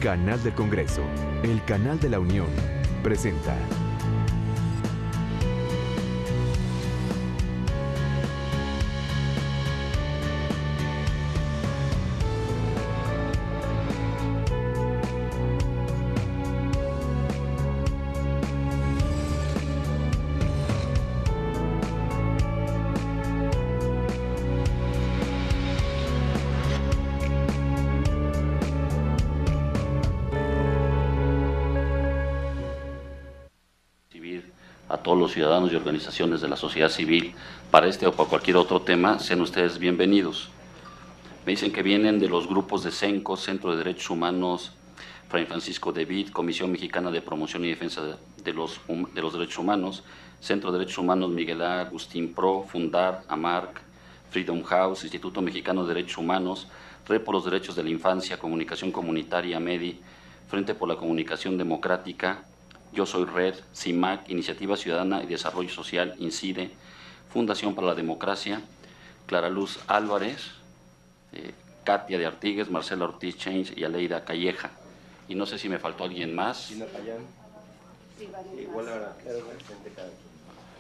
Canal del Congreso, el canal de la Unión, presenta. A todos los ciudadanos y organizaciones de la sociedad civil para este o para cualquier otro tema, sean ustedes bienvenidos. Me dicen que vienen de los grupos de CENCO, Centro de Derechos Humanos, Fray Francisco de Vid, Comisión Mexicana de Promoción y Defensa de los Derechos Humanos, Centro de Derechos Humanos Miguel Agustín Pro, Fundar, AMARC, Freedom House, Instituto Mexicano de Derechos Humanos, Red por los Derechos de la Infancia, Comunicación Comunitaria, MEDI, Frente por la Comunicación Democrática, Yo Soy Red, CIMAC, Iniciativa Ciudadana y Desarrollo Social, INCIDE, Fundación para la Democracia, Clara Luz Álvarez, Katia de Artigues, Marcela Ortiz Change y Aleida Calleja. Y no sé si me faltó alguien más.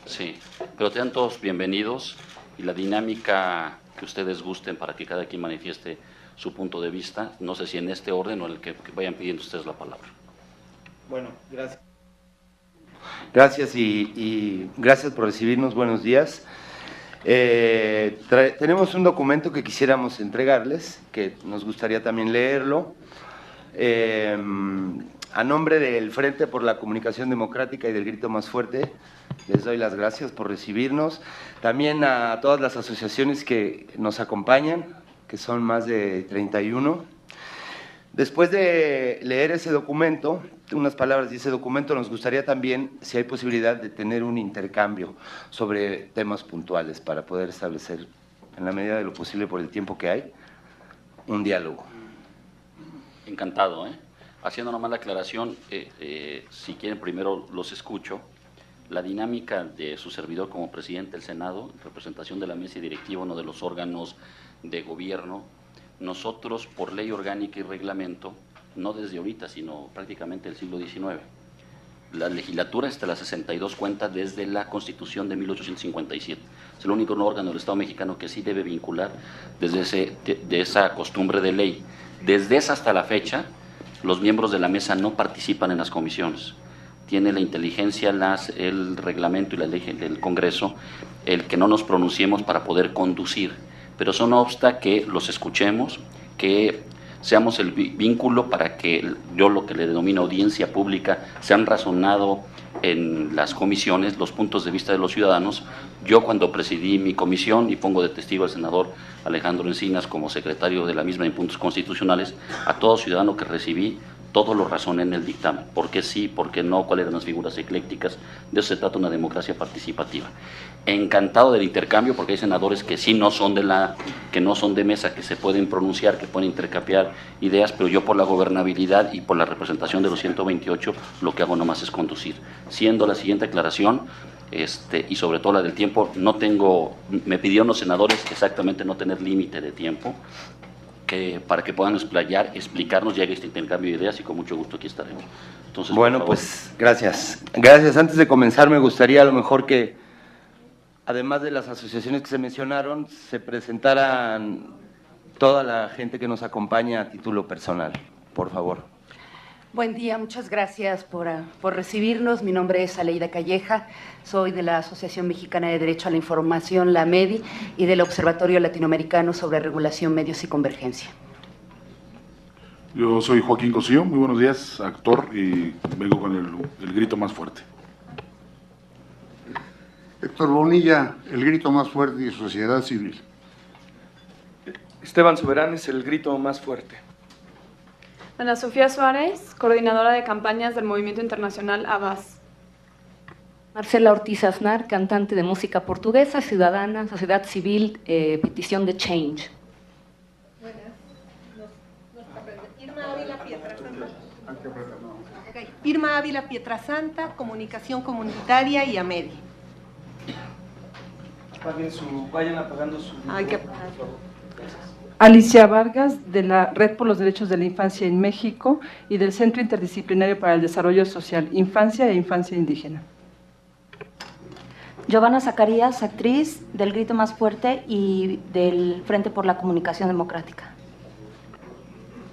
Sí, pero sean todos bienvenidos y la dinámica que ustedes gusten para que cada quien manifieste su punto de vista, no sé si en este orden o en el que vayan pidiendo ustedes la palabra. Bueno, gracias. Gracias y gracias por recibirnos, buenos días. Tenemos un documento que quisiéramos entregarles, que nos gustaría también leerlo. A nombre del Frente por la Comunicación Democrática y del Grito Más Fuerte, les doy las gracias por recibirnos. También a todas las asociaciones que nos acompañan, que son más de 31. Después de leer ese documento, unas palabras de ese documento, nos gustaría también, si hay posibilidad, de tener un intercambio sobre temas puntuales para poder establecer, en la medida de lo posible por el tiempo que hay, un diálogo. Encantado, ¿eh? Haciendo nomás la aclaración, si quieren primero los escucho. La dinámica de su servidor como presidente del Senado, en representación de la mesa directiva, uno de los órganos de gobierno, nosotros, por ley orgánica y reglamento, no desde ahorita, sino prácticamente el siglo XIX, la legislatura hasta la 62 cuenta desde la Constitución de 1857. Es el único órgano del Estado mexicano que sí debe vincular desde de esa costumbre de ley. Desde esa hasta la fecha, los miembros de la mesa no participan en las comisiones. Tiene la inteligencia, el reglamento y la ley del Congreso, el que no nos pronunciemos para poder conducir. Pero eso no obsta que los escuchemos, que seamos el vínculo para que yo lo que le denomino audiencia pública, sean razonado en las comisiones los puntos de vista de los ciudadanos. Yo cuando presidí mi comisión, y pongo de testigo al senador Alejandro Encinas como secretario de la misma en puntos constitucionales, a todo ciudadano que recibí, todo lo razoné en el dictamen. ¿Por qué sí? ¿Por qué no? ¿Cuáles eran las figuras eclécticas? De eso se trata una democracia participativa. Encantado del intercambio, porque hay senadores que sí no son de mesa, que se pueden pronunciar, que pueden intercambiar ideas, pero yo por la gobernabilidad y por la representación de los 128, lo que hago nomás es conducir. Siendo la siguiente aclaración, y sobre todo la del tiempo, me pidieron los senadores exactamente no tener límite de tiempo, para que puedan explayar, explicarnos, llegue este intercambio de ideas y con mucho gusto aquí estaremos. Entonces, bueno, pues gracias. Gracias. Antes de comenzar, me gustaría a lo mejor que, además de las asociaciones que se mencionaron, se presentaran toda la gente que nos acompaña a título personal, por favor. Buen día, muchas gracias por recibirnos. Mi nombre es Aleida Calleja, soy de la Asociación Mexicana de Derecho a la Información, la MEDI, y del Observatorio Latinoamericano sobre Regulación, Medios y Convergencia. Yo soy Joaquín Cosío, muy buenos días, actor, y vengo con el grito más fuerte. Héctor Bonilla, el grito más fuerte y sociedad civil. Esteban Soberanes, el grito más fuerte. Ana Sofía Suárez, coordinadora de campañas del Movimiento Internacional AVAS. Marcela Ortiz Aznar, cantante de música portuguesa, ciudadana, sociedad civil, petición de Change. Buenas. Irma Ávila Pietrasanta. Okay. Irma Ávila Pietrasanta, Comunicación Comunitaria y AMEDI. Vayan apagando su... Hay que apagar. Alicia Vargas, de la Red por los Derechos de la Infancia en México y del Centro Interdisciplinario para el Desarrollo Social, Infancia e Infancia Indígena. Giovanna Zacarías, actriz del Grito Más Fuerte y del Frente por la Comunicación Democrática.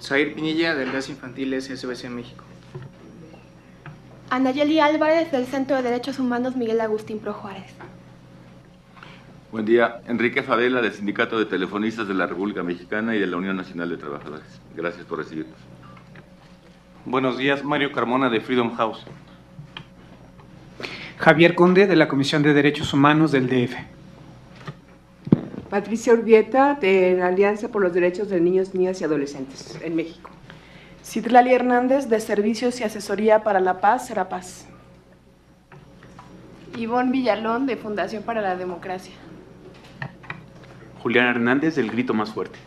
Zair Pinilla, de Enlace Infantiles SOS en México. Anayeli Álvarez, del Centro de Derechos Humanos Miguel Agustín Pro Juárez. Buen día. Enrique Favela, del Sindicato de Telefonistas de la República Mexicana y de la Unión Nacional de Trabajadores. Gracias por recibirnos. Buenos días. Mario Carmona, de Freedom House. Javier Conde, de la Comisión de Derechos Humanos del DF. Patricia Urbieta, de la Alianza por los Derechos de Niños, Niñas y Adolescentes en México. Citlali Hernández, de Servicios y Asesoría para la Paz, Serapaz. Ivonne Villalón, de Fundación para la Democracia. Julián Hernández, del Grito Más Fuerte.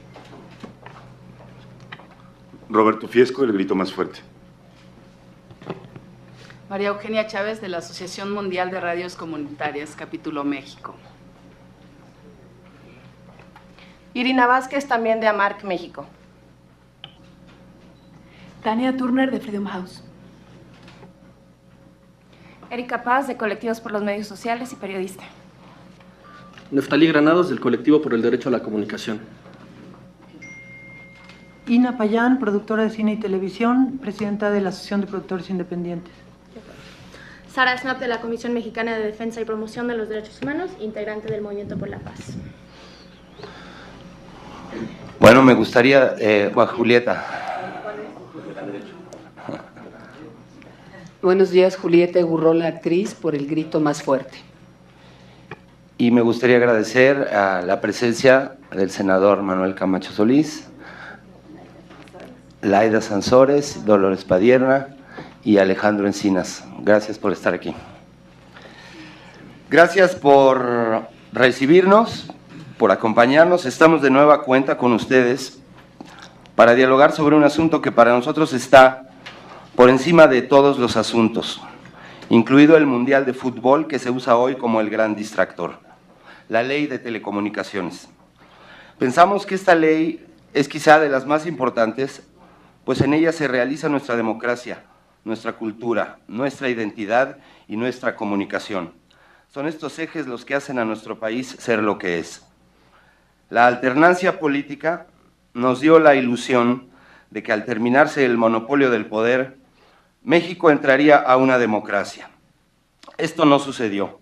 Roberto Fiesco, del Grito Más Fuerte. María Eugenia Chávez, de la Asociación Mundial de Radios Comunitarias, Capítulo México. Irina Vázquez, también de AMARC México. Tania Turner, de Freedom House. Erika Paz, de Colectivos por los Medios Sociales y periodista. Neftalí Granados, del Colectivo por el Derecho a la Comunicación. Ina Payán, productora de cine y televisión, presidenta de la Asociación de Productores Independientes. Sara Snap, de la Comisión Mexicana de Defensa y Promoción de los Derechos Humanos, integrante del Movimiento por la Paz. Bueno, me gustaría, Julieta. Buenos días, Julieta Gurrola, actriz, por el Grito Más Fuerte. Y me gustaría agradecer a la presencia del senador Manuel Camacho Solís, Laida Sansores, Dolores Padierna y Alejandro Encinas. Gracias por estar aquí. Gracias por recibirnos, por acompañarnos. Estamos de nueva cuenta con ustedes para dialogar sobre un asunto que para nosotros está por encima de todos los asuntos, incluido el Mundial de Fútbol que se usa hoy como el gran distractor, la Ley de Telecomunicaciones. Pensamos que esta ley es quizá de las más importantes, pues en ella se realiza nuestra democracia, nuestra cultura, nuestra identidad y nuestra comunicación. Son estos ejes los que hacen a nuestro país ser lo que es. La alternancia política nos dio la ilusión de que al terminarse el monopolio del poder, México entraría a una democracia. Esto no sucedió,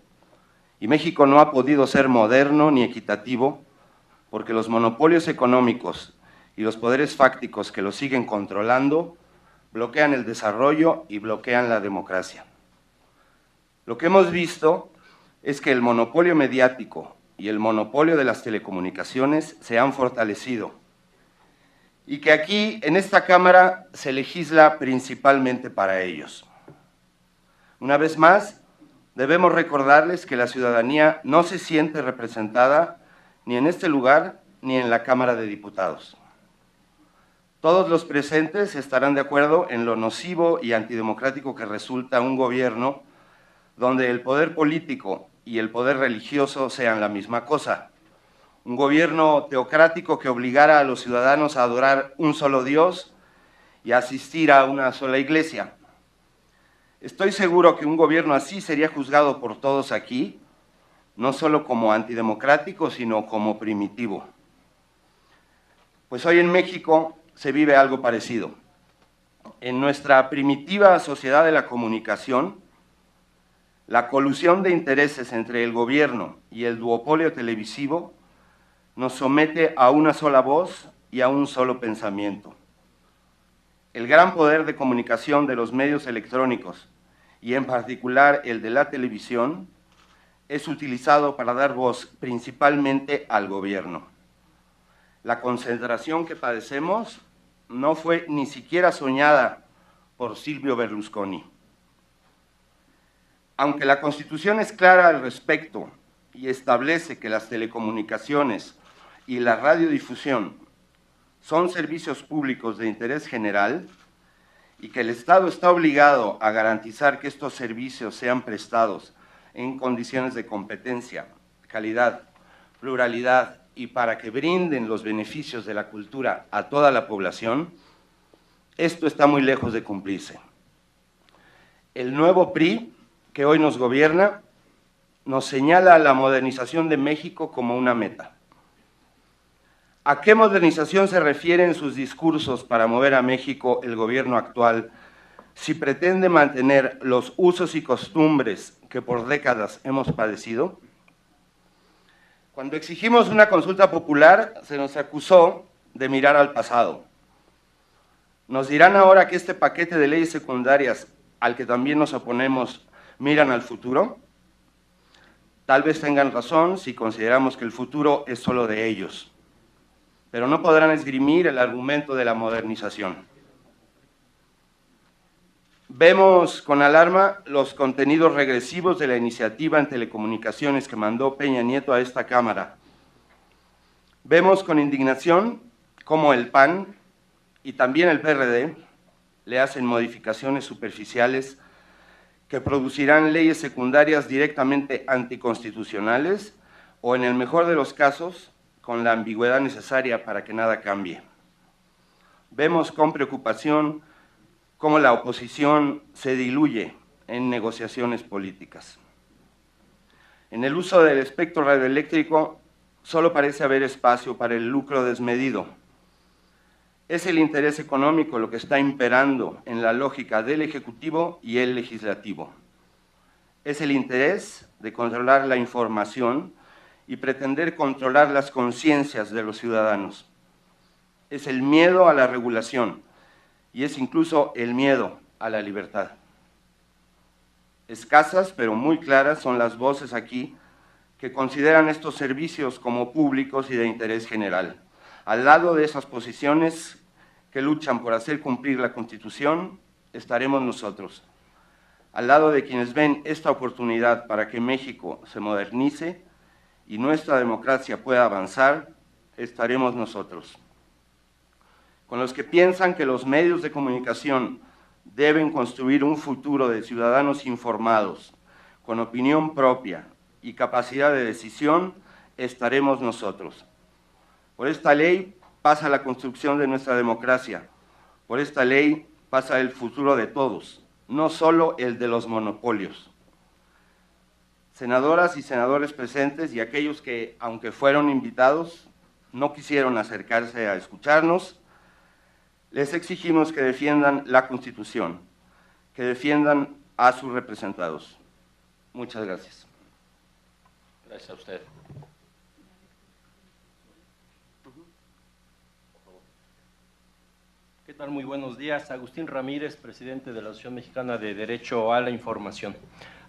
y México no ha podido ser moderno ni equitativo porque los monopolios económicos y los poderes fácticos que lo siguen controlando bloquean el desarrollo y bloquean la democracia. Lo que hemos visto es que el monopolio mediático y el monopolio de las telecomunicaciones se han fortalecido, y que aquí, en esta Cámara, se legisla principalmente para ellos. Una vez más, debemos recordarles que la ciudadanía no se siente representada ni en este lugar ni en la Cámara de Diputados. Todos los presentes estarán de acuerdo en lo nocivo y antidemocrático que resulta un gobierno donde el poder político y el poder religioso sean la misma cosa. Un gobierno teocrático que obligara a los ciudadanos a adorar un solo Dios y a asistir a una sola iglesia. Estoy seguro que un gobierno así sería juzgado por todos aquí, no solo como antidemocrático, sino como primitivo. Pues hoy en México se vive algo parecido. En nuestra primitiva sociedad de la comunicación, la colusión de intereses entre el gobierno y el duopolio televisivo nos somete a una sola voz y a un solo pensamiento. El gran poder de comunicación de los medios electrónicos, y en particular el de la televisión, es utilizado para dar voz principalmente al gobierno. La concentración que padecemos no fue ni siquiera soñada por Silvio Berlusconi. Aunque la Constitución es clara al respecto y establece que las telecomunicaciones y la radiodifusión son servicios públicos de interés general y que el Estado está obligado a garantizar que estos servicios sean prestados en condiciones de competencia, calidad, pluralidad y para que brinden los beneficios de la cultura a toda la población, esto está muy lejos de cumplirse. El nuevo PRI, que hoy nos gobierna, nos señala la modernización de México como una meta. ¿A qué modernización se refiere en sus discursos para mover a México el gobierno actual si pretende mantener los usos y costumbres que por décadas hemos padecido? Cuando exigimos una consulta popular, se nos acusó de mirar al pasado. ¿Nos dirán ahora que este paquete de leyes secundarias, al que también nos oponemos, miran al futuro? Tal vez tengan razón si consideramos que el futuro es solo de ellos, pero no podrán esgrimir el argumento de la modernización. Vemos con alarma los contenidos regresivos de la iniciativa en telecomunicaciones que mandó Peña Nieto a esta Cámara. Vemos con indignación cómo el PAN y también el PRD le hacen modificaciones superficiales que producirán leyes secundarias directamente anticonstitucionales o, en el mejor de los casos, con la ambigüedad necesaria para que nada cambie. Vemos con preocupación cómo la oposición se diluye en negociaciones políticas. En el uso del espectro radioeléctrico solo parece haber espacio para el lucro desmedido. Es el interés económico lo que está imperando en la lógica del Ejecutivo y el Legislativo. Es el interés de controlar la información y pretender controlar las conciencias de los ciudadanos. Es el miedo a la regulación y es incluso el miedo a la libertad. Escasas, pero muy claras, son las voces aquí que consideran estos servicios como públicos y de interés general. Al lado de esas posiciones que luchan por hacer cumplir la Constitución, estaremos nosotros. Al lado de quienes ven esta oportunidad para que México se modernice y nuestra democracia pueda avanzar, estaremos nosotros. Con los que piensan que los medios de comunicación deben construir un futuro de ciudadanos informados, con opinión propia y capacidad de decisión, estaremos nosotros. Por esta ley pasa la construcción de nuestra democracia. Por esta ley pasa el futuro de todos, no solo el de los monopolios. Senadoras y senadores presentes y aquellos que, aunque fueron invitados, no quisieron acercarse a escucharnos, les exigimos que defiendan la Constitución, que defiendan a sus representados. Muchas gracias. Gracias a usted. ¿Qué tal? Muy buenos días. Agustín Ramírez, presidente de la Asociación Mexicana de Derecho a la Información.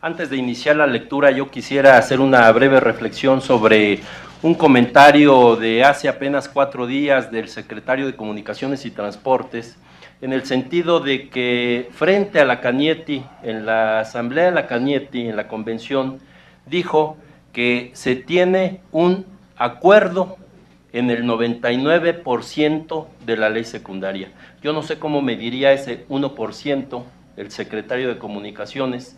Antes de iniciar la lectura, yo quisiera hacer una breve reflexión sobre un comentario de hace apenas 4 días del secretario de Comunicaciones y Transportes, en el sentido de que frente a la Cañetti, en la asamblea de la Cañetti, en la convención, dijo que se tiene un acuerdo en el 99% de la ley secundaria. Yo no sé cómo mediría ese 1% el secretario de Comunicaciones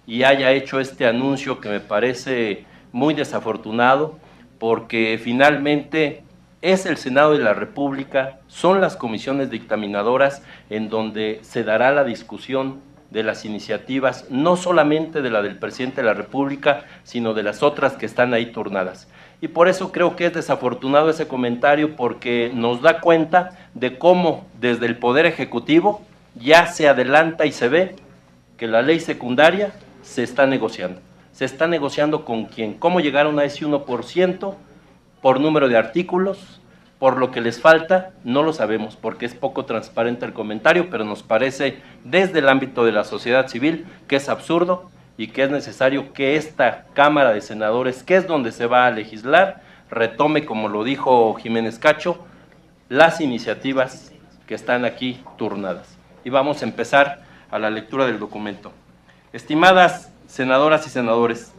y haya hecho este anuncio que me parece muy desafortunado, porque finalmente es el Senado de la República, son las comisiones dictaminadoras en donde se dará la discusión de las iniciativas, no solamente de la del presidente de la República, sino de las otras que están ahí turnadas. Y por eso creo que es desafortunado ese comentario, porque nos da cuenta de cómo desde el Poder Ejecutivo ya se adelanta y se ve que la ley secundaria se está negociando. Se está negociando con quién, cómo llegaron a ese 1%, por número de artículos, por lo que les falta, no lo sabemos, porque es poco transparente el comentario, pero nos parece desde el ámbito de la sociedad civil que es absurdo y que es necesario que esta Cámara de Senadores, que es donde se va a legislar, retome, como lo dijo Jiménez Cacho, las iniciativas que están aquí turnadas. Y vamos a empezar a la lectura del documento. Estimadas senadoras y senadores,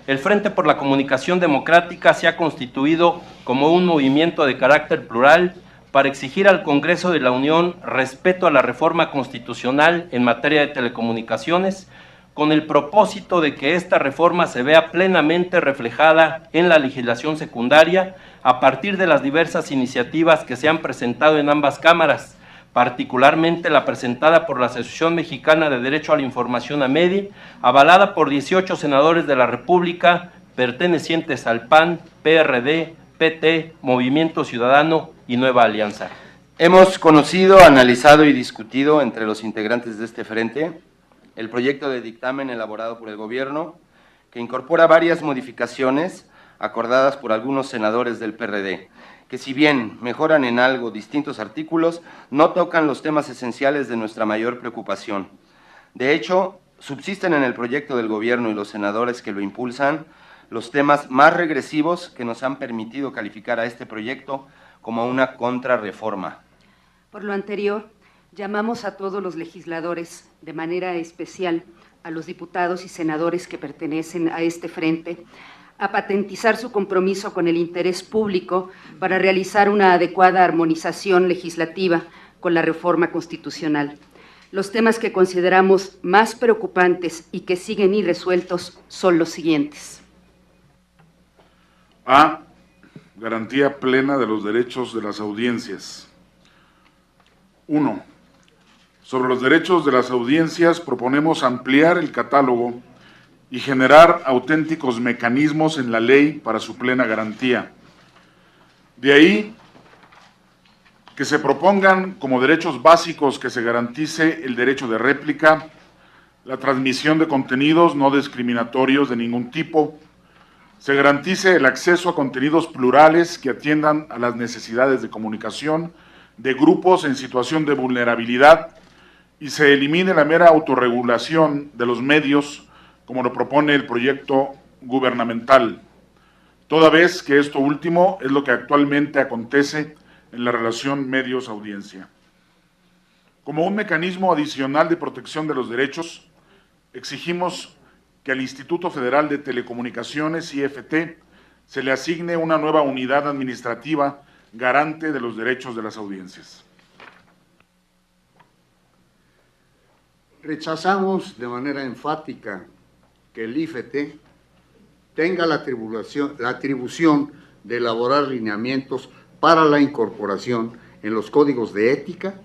el Frente por la Comunicación Democrática se ha constituido como un movimiento de carácter plural para exigir al Congreso de la Unión respeto a la reforma constitucional en materia de telecomunicaciones, con el propósito de que esta reforma se vea plenamente reflejada en la legislación secundaria a partir de las diversas iniciativas que se han presentado en ambas cámaras, particularmente la presentada por la Asociación Mexicana de Derecho a la Información AMEDI, avalada por 18 senadores de la República pertenecientes al PAN, PRD, PT, Movimiento Ciudadano y Nueva Alianza. Hemos conocido, analizado y discutido entre los integrantes de este frente el proyecto de dictamen elaborado por el Gobierno, que incorpora varias modificaciones acordadas por algunos senadores del PRD, que si bien mejoran en algo distintos artículos, no tocan los temas esenciales de nuestra mayor preocupación. De hecho, subsisten en el proyecto del Gobierno y los senadores que lo impulsan los temas más regresivos que nos han permitido calificar a este proyecto como una contrarreforma. Por lo anterior, llamamos a todos los legisladores, de manera especial a los diputados y senadores que pertenecen a este frente, a patentizar su compromiso con el interés público para realizar una adecuada armonización legislativa con la reforma constitucional. Los temas que consideramos más preocupantes y que siguen irresueltos son los siguientes. A. Garantía plena de los derechos de las audiencias. 1. Sobre los derechos de las audiencias proponemos ampliar el catálogo y generar auténticos mecanismos en la ley para su plena garantía. De ahí que se propongan como derechos básicos que se garantice el derecho de réplica, la transmisión de contenidos no discriminatorios de ningún tipo, se garantice el acceso a contenidos plurales que atiendan a las necesidades de comunicación de grupos en situación de vulnerabilidad y se elimine la mera autorregulación de los medios como lo propone el proyecto gubernamental, toda vez que esto último es lo que actualmente acontece en la relación medios-audiencia. Como un mecanismo adicional de protección de los derechos, exigimos que al Instituto Federal de Telecomunicaciones, IFT, se le asigne una nueva unidad administrativa garante de los derechos de las audiencias. Rechazamos de manera enfática que el IFT tenga la atribución de elaborar lineamientos para la incorporación en los códigos de ética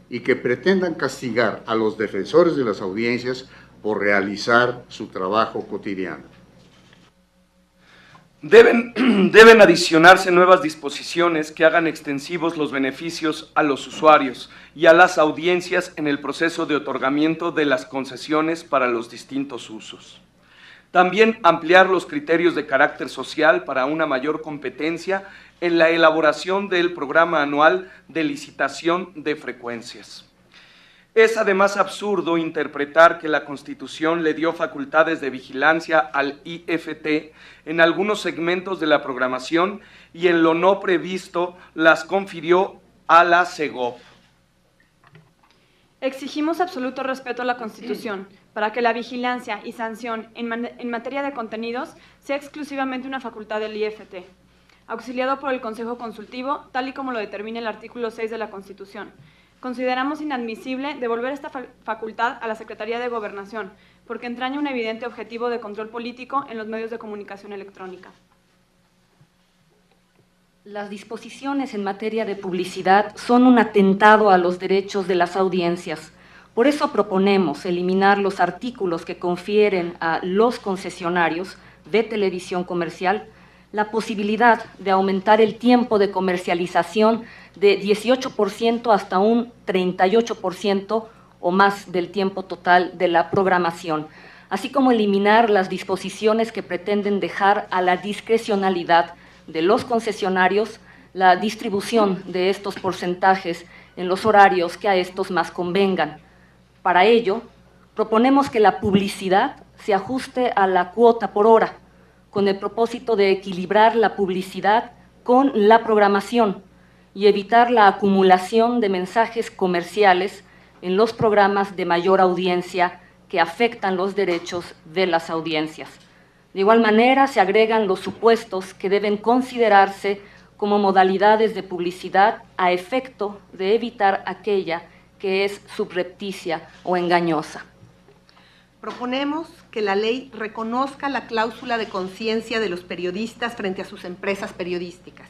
y que pretendan castigar a los defensores de las audiencias por realizar su trabajo cotidiano. Deben adicionarse nuevas disposiciones que hagan extensivos los beneficios a los usuarios y a las audiencias en el proceso de otorgamiento de las concesiones para los distintos usos. También ampliar los criterios de carácter social para una mayor competencia en la elaboración del programa anual de licitación de frecuencias. Es además absurdo interpretar que la Constitución le dio facultades de vigilancia al IFT en algunos segmentos de la programación y en lo no previsto las confirió a la CEGOP. Exigimos absoluto respeto a la Constitución para que la vigilancia y sanción en materia de contenidos sea exclusivamente una facultad del IFT, auxiliado por el Consejo Consultivo, tal y como lo determina el artículo 6 de la Constitución. Consideramos inadmisible devolver esta facultad a la Secretaría de Gobernación, porque entraña un evidente objetivo de control político en los medios de comunicación electrónica. Las disposiciones en materia de publicidad son un atentado a los derechos de las audiencias. Por eso proponemos eliminar los artículos que confieren a los concesionarios de televisión comercial la posibilidad de aumentar el tiempo de comercialización de 18% hasta un 38% o más del tiempo total de la programación, así como eliminar las disposiciones que pretenden dejar a la discrecionalidad de los concesionarios la distribución de estos porcentajes en los horarios que a estos más convengan. Para ello, proponemos que la publicidad se ajuste a la cuota por hora, con el propósito de equilibrar la publicidad con la programación y evitar la acumulación de mensajes comerciales en los programas de mayor audiencia que afectan los derechos de las audiencias. De igual manera, se agregan los supuestos que deben considerarse como modalidades de publicidad a efecto de evitar aquella que es subrepticia o engañosa. Proponemos que la ley reconozca la cláusula de conciencia de los periodistas frente a sus empresas periodísticas.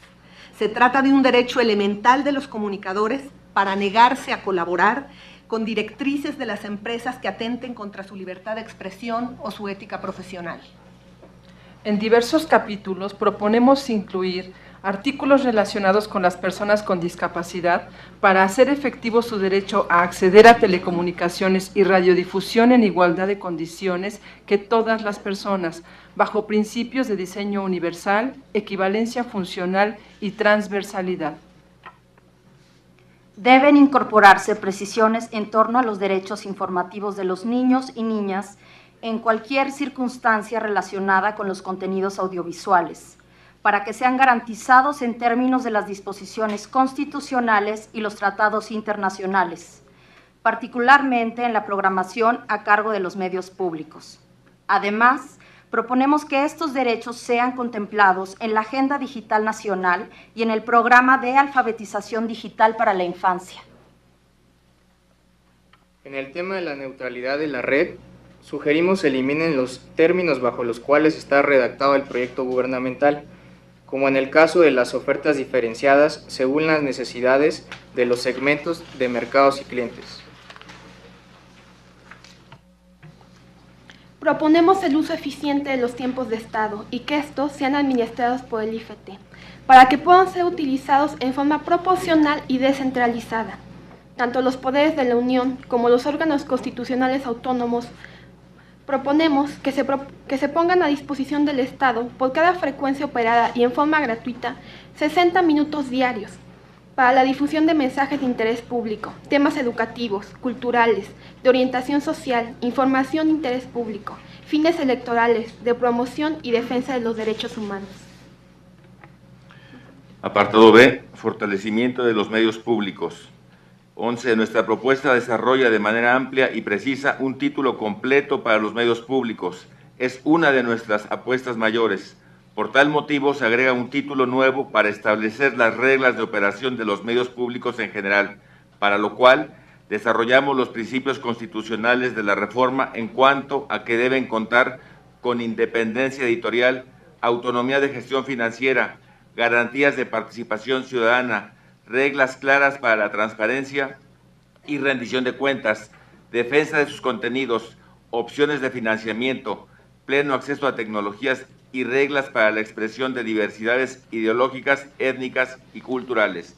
Se trata de un derecho elemental de los comunicadores para negarse a colaborar con directrices de las empresas que atenten contra su libertad de expresión o su ética profesional. En diversos capítulos proponemos incluir artículos relacionados con las personas con discapacidad para hacer efectivo su derecho a acceder a telecomunicaciones y radiodifusión en igualdad de condiciones que todas las personas, bajo principios de diseño universal, equivalencia funcional y transversalidad. Deben incorporarse precisiones en torno a los derechos informativos de los niños y niñas en cualquier circunstancia relacionada con los contenidos audiovisuales, para que sean garantizados en términos de las disposiciones constitucionales y los tratados internacionales, particularmente en la programación a cargo de los medios públicos. Además, proponemos que estos derechos sean contemplados en la Agenda Digital Nacional y en el Programa de Alfabetización Digital para la Infancia. En el tema de la neutralidad de la red, sugerimos se eliminen los términos bajo los cuales está redactado el proyecto gubernamental, como en el caso de las ofertas diferenciadas según las necesidades de los segmentos de mercados y clientes. Proponemos el uso eficiente de los tiempos de Estado y que estos sean administrados por el IFT, para que puedan ser utilizados en forma proporcional y descentralizada. Tanto los poderes de la Unión como los órganos constitucionales autónomos proponemos que se pongan a disposición del Estado por cada frecuencia operada y en forma gratuita 60 minutos diarios para la difusión de mensajes de interés público, temas educativos, culturales, de orientación social, información de interés público, fines electorales, de promoción y defensa de los derechos humanos. Apartado B, fortalecimiento de los medios públicos. 11. Nuestra propuesta desarrolla de manera amplia y precisa un título completo para los medios públicos. Es una de nuestras apuestas mayores. Por tal motivo, se agrega un título nuevo para establecer las reglas de operación de los medios públicos en general, para lo cual desarrollamos los principios constitucionales de la reforma en cuanto a que deben contar con independencia editorial, autonomía de gestión financiera, garantías de participación ciudadana, reglas claras para la transparencia y rendición de cuentas, defensa de sus contenidos, opciones de financiamiento, pleno acceso a tecnologías y reglas para la expresión de diversidades ideológicas, étnicas y culturales.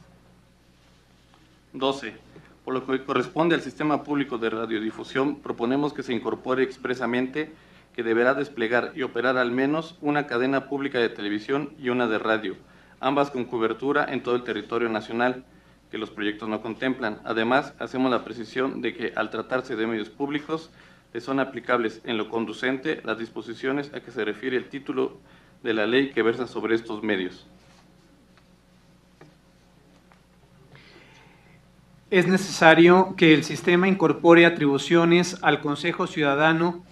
12. Por lo que corresponde al sistema público de radiodifusión, proponemos que se incorpore expresamente que deberá desplegar y operar al menos una cadena pública de televisión y una de radio, ambas con cobertura en todo el territorio nacional, que los proyectos no contemplan. Además, hacemos la precisión de que, al tratarse de medios públicos, les son aplicables en lo conducente las disposiciones a que se refiere el título de la ley que versa sobre estos medios. Es necesario que el sistema incorpore atribuciones al Consejo Ciudadano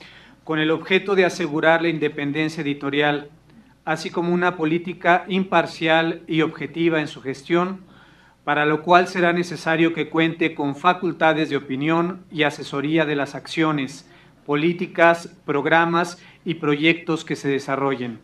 con el objeto de asegurar la independencia editorial, así como una política imparcial y objetiva en su gestión, para lo cual será necesario que cuente con facultades de opinión y asesoría de las acciones, políticas, programas y proyectos que se desarrollen.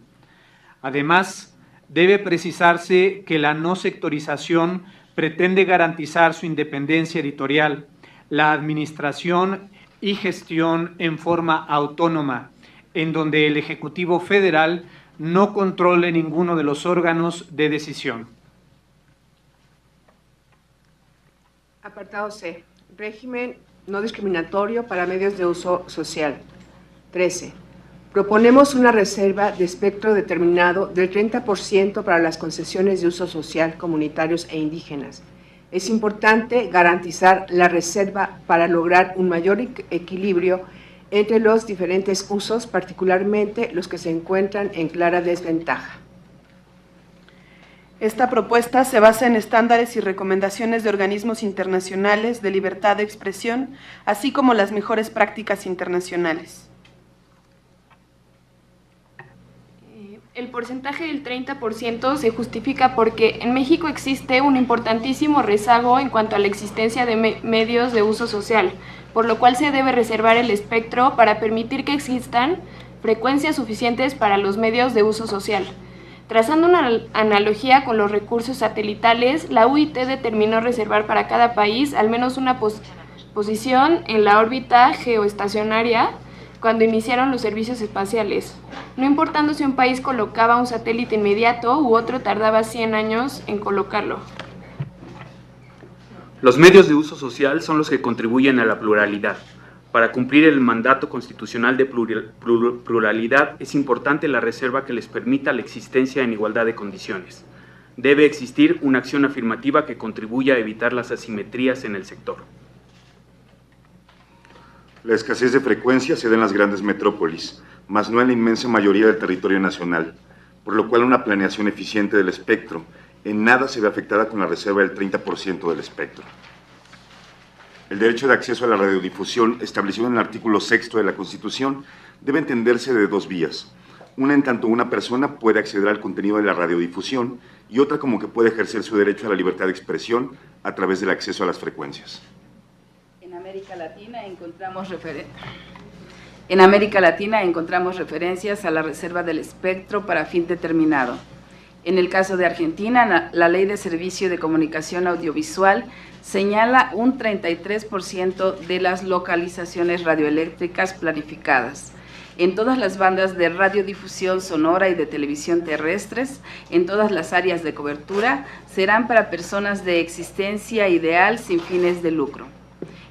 Además, debe precisarse que la no sectorización pretende garantizar su independencia editorial, la administración y gestión en forma autónoma, en donde el Ejecutivo Federal no controle ninguno de los órganos de decisión. Apartado C. Régimen no discriminatorio para medios de uso social. 13. Proponemos una reserva de espectro determinado del 30% para las concesiones de uso social, comunitarios e indígenas. Es importante garantizar la reserva para lograr un mayor equilibrio entre los diferentes usos, particularmente los que se encuentran en clara desventaja. Esta propuesta se basa en estándares y recomendaciones de organismos internacionales de libertad de expresión, así como las mejores prácticas internacionales. El porcentaje del 30% se justifica porque en México existe un importantísimo rezago en cuanto a la existencia de medios de uso social, por lo cual se debe reservar el espectro para permitir que existan frecuencias suficientes para los medios de uso social. Trazando una analogía con los recursos satelitales, la UIT determinó reservar para cada país al menos una posición en la órbita geoestacionaria cuando iniciaron los servicios espaciales, no importando si un país colocaba un satélite inmediato u otro tardaba 100 años en colocarlo. Los medios de uso social son los que contribuyen a la pluralidad. Para cumplir el mandato constitucional de pluralidad es importante la reserva que les permita la existencia en igualdad de condiciones. Debe existir una acción afirmativa que contribuya a evitar las asimetrías en el sector. La escasez de frecuencia se da en las grandes metrópolis, mas no en la inmensa mayoría del territorio nacional, por lo cual una planeación eficiente del espectro en nada se ve afectada con la reserva del 30% del espectro. El derecho de acceso a la radiodifusión, establecido en el artículo 6 de la Constitución, debe entenderse de dos vías. Una en tanto una persona puede acceder al contenido de la radiodifusión y otra como que puede ejercer su derecho a la libertad de expresión a través del acceso a las frecuencias. En América Latina encontramos referencias a la reserva del espectro para fin determinado. En el caso de Argentina, la Ley de Servicio de Comunicación Audiovisual señala un 33% de las localizaciones radioeléctricas planificadas en todas las bandas de radiodifusión sonora y de televisión terrestres, en todas las áreas de cobertura, serán para personas de existencia ideal sin fines de lucro.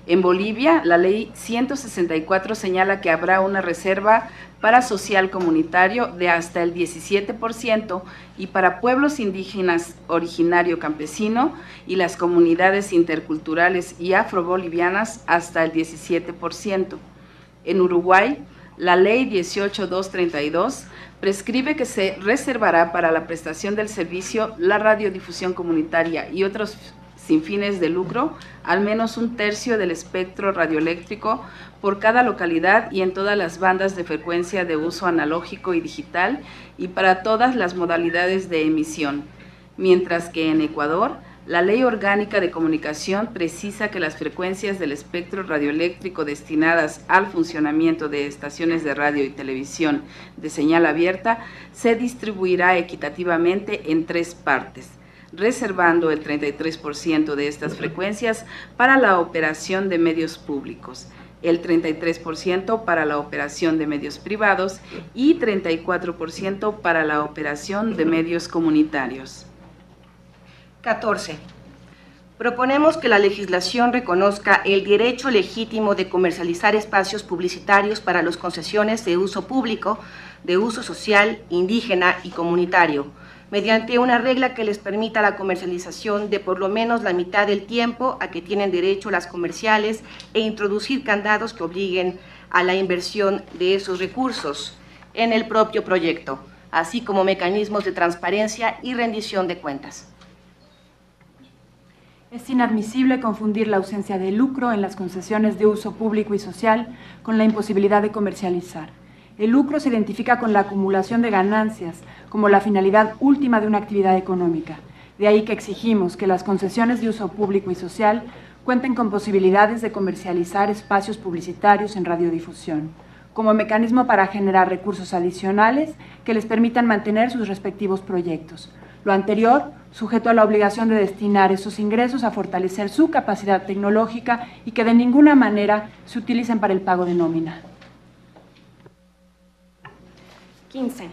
En Bolivia, la Ley 164 señala que habrá una reserva para social comunitario de hasta el 17% y para pueblos indígenas originario campesino y las comunidades interculturales y afrobolivianas hasta el 17%. En Uruguay, la Ley 18232 prescribe que se reservará para la prestación del servicio, la radiodifusión comunitaria y otros sin fines de lucro, al menos un tercio del espectro radioeléctrico por cada localidad y en todas las bandas de frecuencia de uso analógico y digital y para todas las modalidades de emisión. Mientras que en Ecuador, la Ley Orgánica de Comunicación precisa que las frecuencias del espectro radioeléctrico destinadas al funcionamiento de estaciones de radio y televisión de señal abierta se distribuirá equitativamente en 3 partes, reservando el 33% de estas frecuencias para la operación de medios públicos, el 33% para la operación de medios privados y 34% para la operación de medios comunitarios. 14. Proponemos que la legislación reconozca el derecho legítimo de comercializar espacios publicitarios para las concesiones de uso público, de uso social, indígena y comunitario, mediante una regla que les permita la comercialización de por lo menos la mitad del tiempo a que tienen derecho las comerciales e introducir candados que obliguen a la inversión de esos recursos en el propio proyecto, así como mecanismos de transparencia y rendición de cuentas. Es inadmisible confundir la ausencia de lucro en las concesiones de uso público y social con la imposibilidad de comercializar. El lucro se identifica con la acumulación de ganancias como la finalidad última de una actividad económica. De ahí que exigimos que las concesiones de uso público y social cuenten con posibilidades de comercializar espacios publicitarios en radiodifusión, como mecanismo para generar recursos adicionales que les permitan mantener sus respectivos proyectos. Lo anterior, sujeto a la obligación de destinar esos ingresos a fortalecer su capacidad tecnológica y que de ninguna manera se utilicen para el pago de nómina. 15.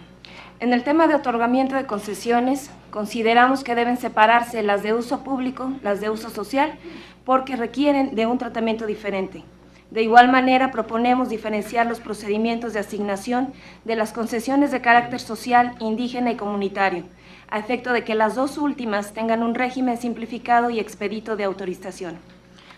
En el tema de otorgamiento de concesiones, consideramos que deben separarse las de uso público, las de uso social, porque requieren de un tratamiento diferente. De igual manera, proponemos diferenciar los procedimientos de asignación de las concesiones de carácter social, indígena y comunitario, a efecto de que las dos últimas tengan un régimen simplificado y expedito de autorización.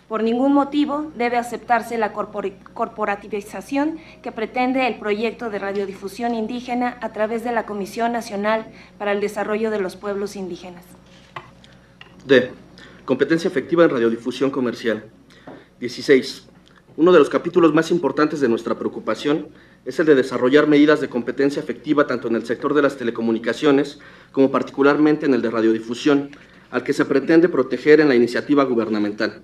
Por ningún motivo debe aceptarse la corporativización que pretende el proyecto de radiodifusión indígena a través de la Comisión Nacional para el Desarrollo de los Pueblos Indígenas. D. Competencia efectiva en radiodifusión comercial. 16. Uno de los capítulos más importantes de nuestra preocupación es el de desarrollar medidas de competencia efectiva tanto en el sector de las telecomunicaciones como particularmente en el de radiodifusión, al que se pretende proteger en la iniciativa gubernamental.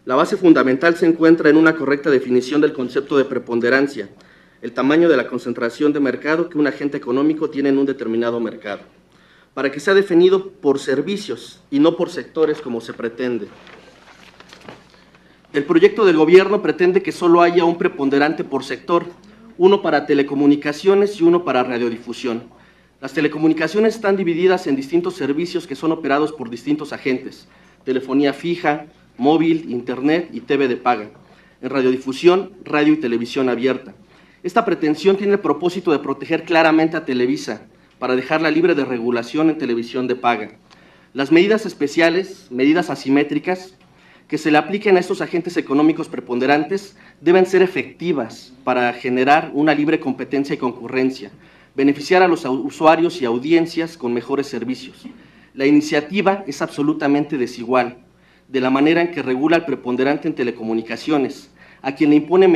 La base fundamental se encuentra en una correcta definición del concepto de preponderancia, el tamaño de la concentración de mercado que un agente económico tiene en un determinado mercado, para que sea definido por servicios y no por sectores como se pretende. El proyecto del gobierno pretende que solo haya un preponderante por sector, uno para telecomunicaciones y uno para radiodifusión. Las telecomunicaciones están divididas en distintos servicios que son operados por distintos agentes: telefonía fija, móvil, internet y TV de paga. En radiodifusión, radio y televisión abierta. Esta pretensión tiene el propósito de proteger claramente a Televisa, para dejarla libre de regulación en televisión de paga. Las medidas especiales, medidas asimétricas, que se le apliquen a estos agentes económicos preponderantes deben ser efectivas para generar una libre competencia y concurrencia, beneficiar a los usuarios y audiencias con mejores servicios. La iniciativa es absolutamente desigual, de la manera en que regula al preponderante en telecomunicaciones, a quien le impone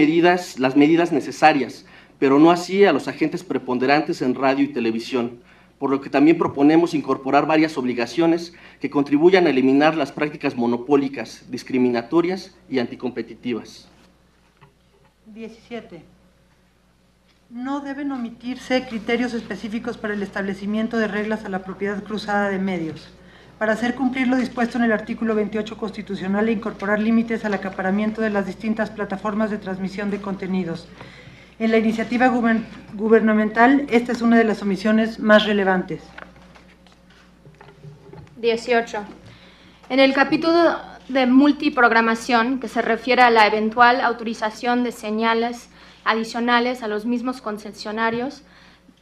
las medidas necesarias, pero no así a los agentes preponderantes en radio y televisión, por lo que también proponemos incorporar varias obligaciones que contribuyan a eliminar las prácticas monopólicas, discriminatorias y anticompetitivas. 17. No deben omitirse criterios específicos para el establecimiento de reglas a la propiedad cruzada de medios, para hacer cumplir lo dispuesto en el artículo 28 constitucional e incorporar límites al acaparamiento de las distintas plataformas de transmisión de contenidos. En la iniciativa gubernamental, esta es una de las omisiones más relevantes. 18. En el capítulo de multiprogramación, que se refiere a la eventual autorización de señales adicionales a los mismos concesionarios,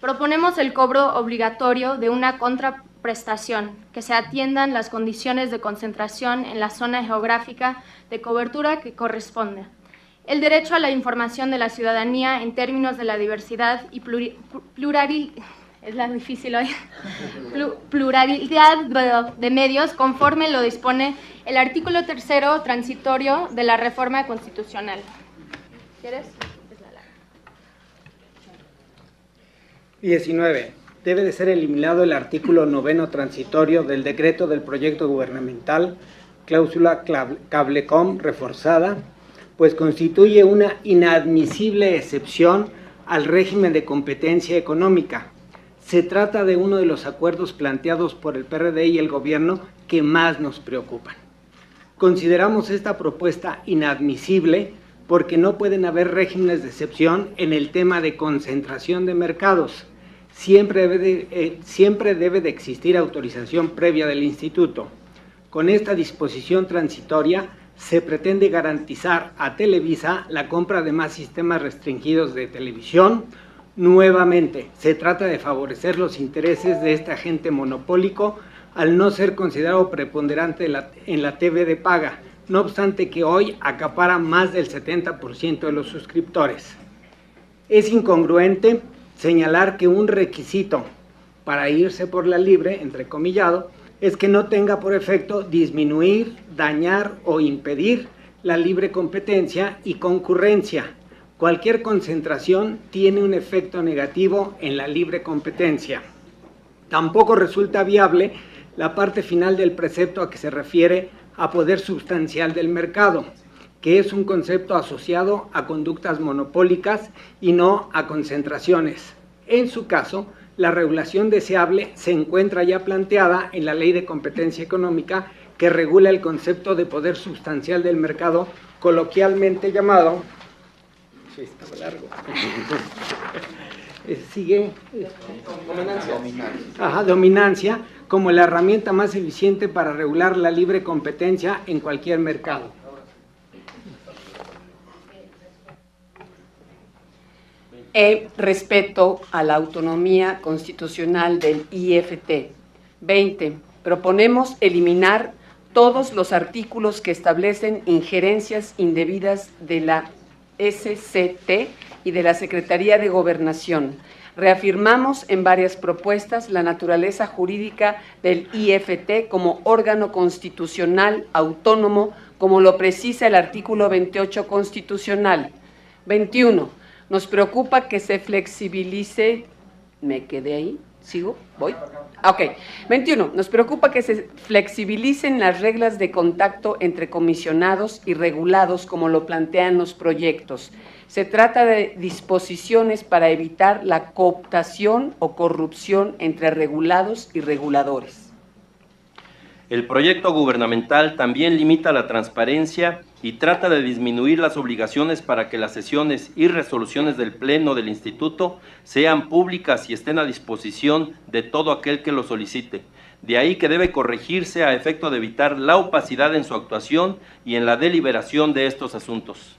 proponemos el cobro obligatorio de una contraprestación, que se atiendan las condiciones de concentración en la zona geográfica de cobertura que corresponde. El derecho a la información de la ciudadanía en términos de la diversidad y pluralidad de medios, conforme lo dispone el artículo 3º transitorio de la reforma constitucional. ¿Quieres? 19. Debe de ser eliminado el artículo 9º transitorio del decreto del proyecto gubernamental, cláusula Cablecom reforzada, pues constituye una inadmisible excepción al régimen de competencia económica. Se trata de uno de los acuerdos planteados por el PRD y el gobierno que más nos preocupan. Consideramos esta propuesta inadmisible porque no pueden haber regímenes de excepción en el tema de concentración de mercados. Siempre debe de existir autorización previa del instituto. Con esta disposición transitoria se pretende garantizar a Televisa la compra de más sistemas restringidos de televisión. Nuevamente, se trata de favorecer los intereses de este agente monopólico al no ser considerado preponderante en la TV de paga, no obstante que hoy acapara más del 70% de los suscriptores. Es incongruente señalar que un requisito para irse por la libre, entrecomillado, es que no tenga por efecto disminuir, dañar o impedir la libre competencia y concurrencia. Cualquier concentración tiene un efecto negativo en la libre competencia. Tampoco resulta viable la parte final del precepto a que se refiere a poder sustancial del mercado, que es un concepto asociado a conductas monopólicas y no a concentraciones. En su caso, la regulación deseable se encuentra ya planteada en la Ley de Competencia Económica, que regula el concepto de poder sustancial del mercado, coloquialmente llamado... Sí, estaba largo. Sigue... dominancia, como la herramienta más eficiente para regular la libre competencia en cualquier mercado. Respeto a la autonomía constitucional del IFT. 20. Proponemos eliminar todos los artículos que establecen injerencias indebidas de la SCT y de la Secretaría de Gobernación. Reafirmamos en varias propuestas la naturaleza jurídica del IFT como órgano constitucional autónomo, como lo precisa el artículo 28 constitucional. 21. Nos preocupa que se flexibilice, me quedé ahí, ¿Sigo? ¿Voy? Ok. 21. Nos preocupa que se flexibilicen las reglas de contacto entre comisionados y regulados como lo plantean los proyectos. Se trata de disposiciones para evitar la cooptación o corrupción entre regulados y reguladores. El proyecto gubernamental también limita la transparencia y trata de disminuir las obligaciones para que las sesiones y resoluciones del Pleno del Instituto sean públicas y estén a disposición de todo aquel que lo solicite. De ahí que debe corregirse a efecto de evitar la opacidad en su actuación y en la deliberación de estos asuntos.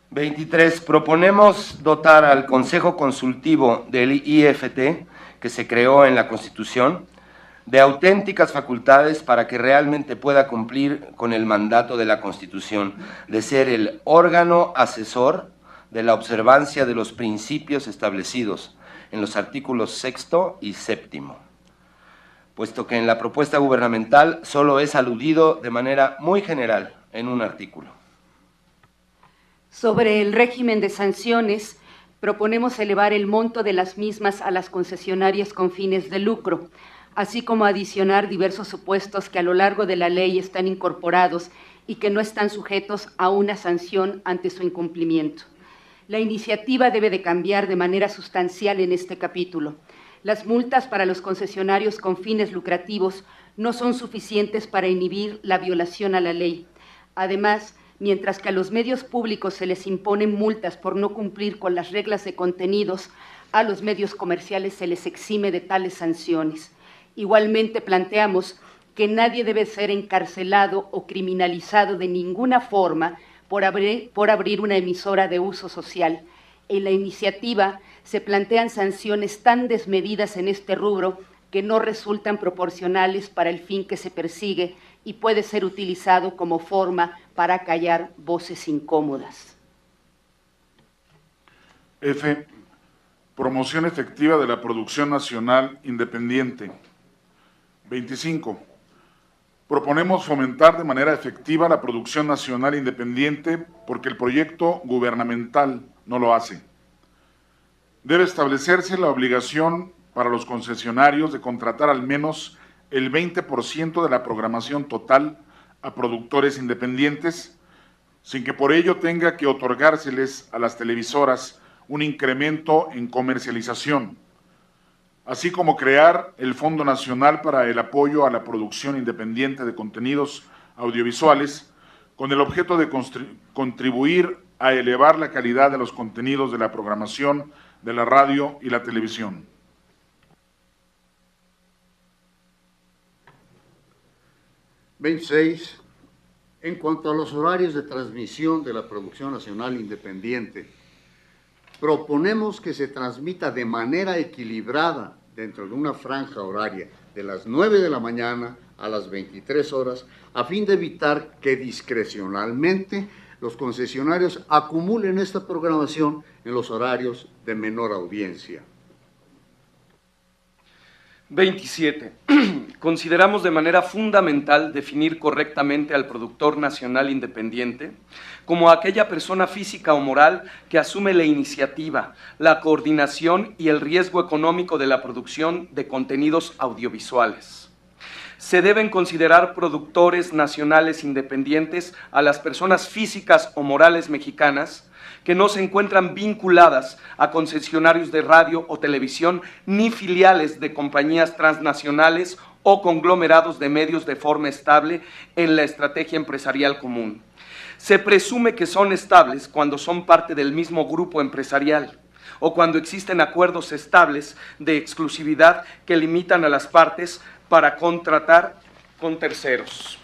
23. Proponemos dotar al Consejo Consultivo del IFT, que se creó en la Constitución, de auténticas facultades para que realmente pueda cumplir con el mandato de la Constitución, de ser el órgano asesor de la observancia de los principios establecidos en los artículos 6 y 7, puesto que en la propuesta gubernamental solo es aludido de manera muy general en un artículo. Sobre el régimen de sanciones, proponemos elevar el monto de las mismas a las concesionarias con fines de lucro, así como adicionar diversos supuestos que a lo largo de la ley están incorporados y que no están sujetos a una sanción ante su incumplimiento. La iniciativa debe de cambiar de manera sustancial en este capítulo. Las multas para los concesionarios con fines lucrativos no son suficientes para inhibir la violación a la ley. Además, mientras que a los medios públicos se les imponen multas por no cumplir con las reglas de contenidos, a los medios comerciales se les exime de tales sanciones. Igualmente planteamos que nadie debe ser encarcelado o criminalizado de ninguna forma por abrir una emisora de uso social. En la iniciativa se plantean sanciones tan desmedidas en este rubro que no resultan proporcionales para el fin que se persigue y puede ser utilizado como forma para callar voces incómodas. F. Promoción efectiva de la producción nacional independiente. 25. Proponemos fomentar de manera efectiva la producción nacional independiente porque el proyecto gubernamental no lo hace. Debe establecerse la obligación para los concesionarios de contratar al menos el 20% de la programación total a productores independientes, sin que por ello tenga que otorgárseles a las televisoras un incremento en comercialización, así como crear el Fondo Nacional para el Apoyo a la Producción Independiente de Contenidos Audiovisuales, con el objeto de contribuir a elevar la calidad de los contenidos de la programación de la radio y la televisión. En cuanto a los horarios de transmisión de la producción nacional independiente, proponemos que se transmita de manera equilibrada dentro de una franja horaria de las 9 de la mañana a las 23 horas, a fin de evitar que discrecionalmente los concesionarios acumulen esta programación en los horarios de menor audiencia. 27. Consideramos de manera fundamental definir correctamente al productor nacional independiente como aquella persona física o moral que asume la iniciativa, la coordinación y el riesgo económico de la producción de contenidos audiovisuales. Se deben considerar productores nacionales independientes a las personas físicas o morales mexicanas que no se encuentran vinculadas a concesionarios de radio o televisión ni filiales de compañías transnacionales o conglomerados de medios de forma estable en la estrategia empresarial común. Se presume que son estables cuando son parte del mismo grupo empresarial o cuando existen acuerdos estables de exclusividad que limitan a las partes para contratar con terceros.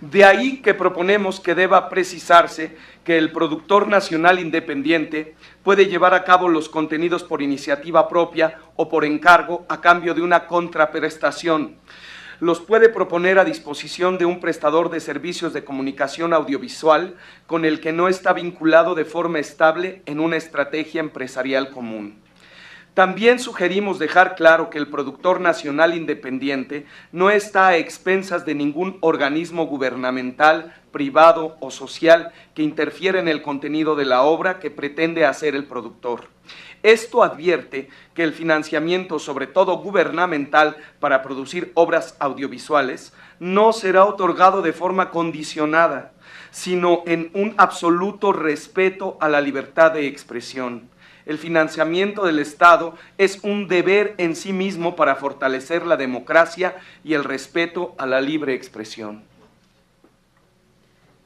De ahí que proponemos que deba precisarse que el productor nacional independiente puede llevar a cabo los contenidos por iniciativa propia o por encargo a cambio de una contraprestación. Los puede proponer a disposición de un prestador de servicios de comunicación audiovisual con el que no está vinculado de forma estable en una estrategia empresarial común. También sugerimos dejar claro que el productor nacional independiente no está a expensas de ningún organismo gubernamental, privado o social que interfiere en el contenido de la obra que pretende hacer el productor. Esto advierte que el financiamiento, sobre todo gubernamental, para producir obras audiovisuales, no será otorgado de forma condicionada, sino en un absoluto respeto a la libertad de expresión. El financiamiento del Estado es un deber en sí mismo para fortalecer la democracia y el respeto a la libre expresión.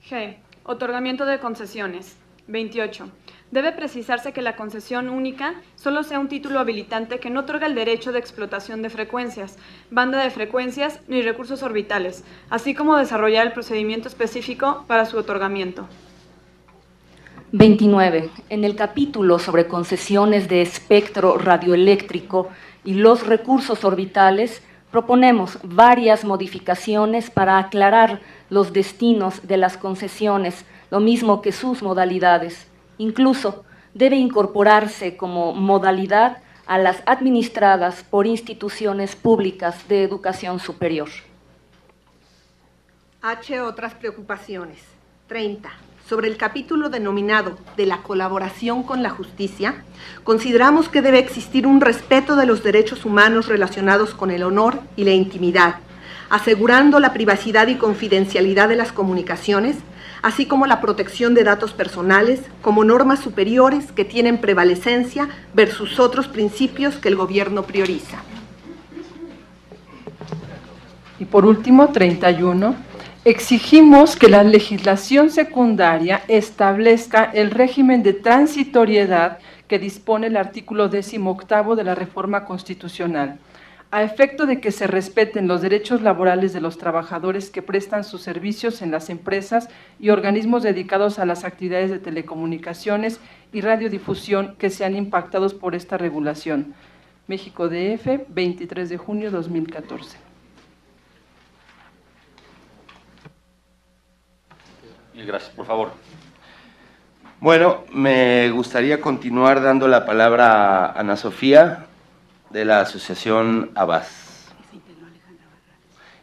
G. Otorgamiento de concesiones. 28. Debe precisarse que la concesión única solo sea un título habilitante que no otorga el derecho de explotación de frecuencias, banda de frecuencias ni recursos orbitales, así como desarrollar el procedimiento específico para su otorgamiento. 29. En el capítulo sobre concesiones de espectro radioeléctrico y los recursos orbitales, proponemos varias modificaciones para aclarar los destinos de las concesiones, lo mismo que sus modalidades. Incluso debe incorporarse como modalidad a las administradas por instituciones públicas de educación superior. H. Otras preocupaciones. 30. Sobre el capítulo denominado de la colaboración con la justicia, consideramos que debe existir un respeto de los derechos humanos relacionados con el honor y la intimidad, asegurando la privacidad y confidencialidad de las comunicaciones, así como la protección de datos personales como normas superiores que tienen prevalecencia versus otros principios que el gobierno prioriza. Y por último, 31. Exigimos que la legislación secundaria establezca el régimen de transitoriedad que dispone el artículo 18 de la Reforma Constitucional, a efecto de que se respeten los derechos laborales de los trabajadores que prestan sus servicios en las empresas y organismos dedicados a las actividades de telecomunicaciones y radiodifusión que sean impactados por esta regulación. México DF, 23 de junio de 2014. Gracias, por favor. Bueno, me gustaría continuar dando la palabra a Ana Sofía, de la Asociación Abas.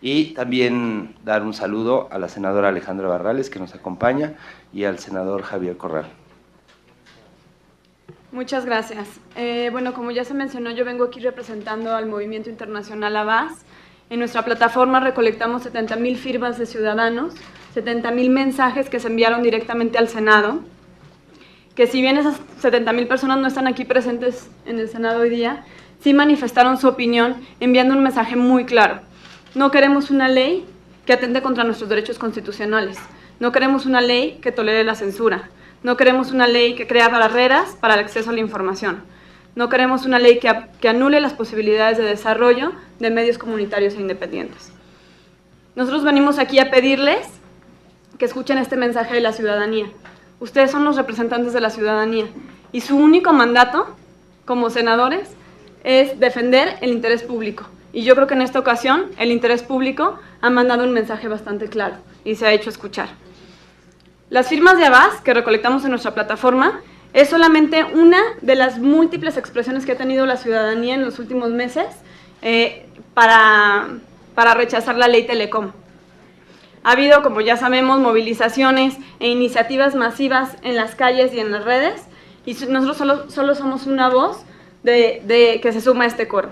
Y también dar un saludo a la senadora Alejandra Barrales, que nos acompaña, y al senador Javier Corral. Muchas gracias. Bueno, como ya se mencionó, yo vengo aquí representando al Movimiento Internacional Abas. En nuestra plataforma recolectamos 70,000 firmas de ciudadanos, 70,000 mensajes que se enviaron directamente al Senado, que si bien esas 70,000 personas no están aquí presentes en el Senado hoy día, sí manifestaron su opinión enviando un mensaje muy claro. No queremos una ley que atente contra nuestros derechos constitucionales, no queremos una ley que tolere la censura, no queremos una ley que crea barreras para el acceso a la información, no queremos una ley que anule las posibilidades de desarrollo de medios comunitarios e independientes. Nosotros venimos aquí a pedirles que escuchen este mensaje de la ciudadanía. Ustedes son los representantes de la ciudadanía y su único mandato como senadores es defender el interés público. Y yo creo que en esta ocasión el interés público ha mandado un mensaje bastante claro y se ha hecho escuchar. Las firmas de Abas que recolectamos en nuestra plataforma es solamente una de las múltiples expresiones que ha tenido la ciudadanía en los últimos meses para rechazar la ley Telecom. Ha habido, como ya sabemos, movilizaciones e iniciativas masivas en las calles y en las redes, y nosotros solo somos una voz que se suma a este coro.